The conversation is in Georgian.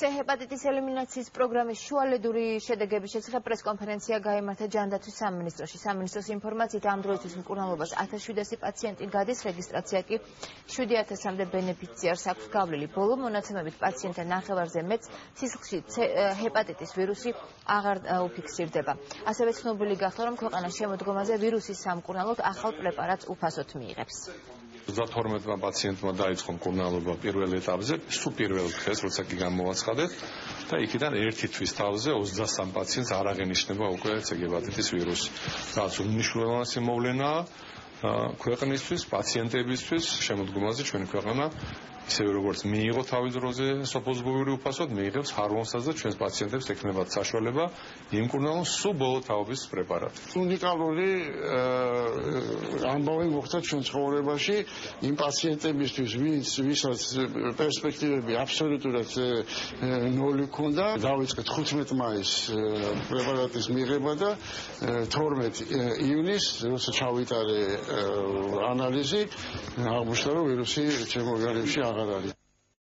C ჰეპატიტის ელიმინაციის პროგრამის შუალედური შედეგების შესახებ პრესკონფერენცია გაიმართა ჯანდაცვის სამინისტროში. სამინისტროს ინფორმაციით ამ დროისთვის მკურნალობას 1700 პაციენტი გადის, რეგისტრაცია კი 7000-მდე ბენეფიციარს აქვს გავლილი. ბოლო მონაცემებით პაციენტთა ნახევარზე მეტს სისხლში ჰეპატიტის ვირუსი აღარ უფიქსირდება. ასევე ცნობილი გახდა, რომ ქვეყანას შემოდგომაზე ვირუსის სამკურნალოდ ახალ პრეპარატს უფასოდ მიიღებს. 32 პაციენტმა დაიწყო მკურნალობა პირველ ეტაპზე, სულ პირველ დღეს, როცა კი გამოაცხადეთ და იქიდან ერთი თვის თავზე 23 პაციენტს არ აღენიშნება უკვე ჰეპატიტის ვირუსი. რაც უმნიშვნელოვანესი მოვლენაა ქვეყნისთვის, პაციენტებისთვის, შემოდგომაზე ჩვენი ქვეყანა ისევე როგორც მიიღო თავის დროზე სოფოსბოვიური უფასოდ, მიიღებს ჰარმონსაც და ჩვენს პაციენტებს ექნებათ საშუალება იმკურნალონ სულ ბოლო თაობის პრეპარატი. უნიკალური ამბავი მოხდა ჩვენ ცხოვრებაში იმ პაციენტებისთვის, ვისაც პერსპექტივები აბსოლუტურად ნული ჰქონდა. დავიწყეთ 15 მაისს პრეპარატის მიღება და 12 ივნისს, როცა ჩავიტარე ანალიზი, აღმოჩნდა, რომ ვირუსი ჩემ ორგანიზმში აღარ არის.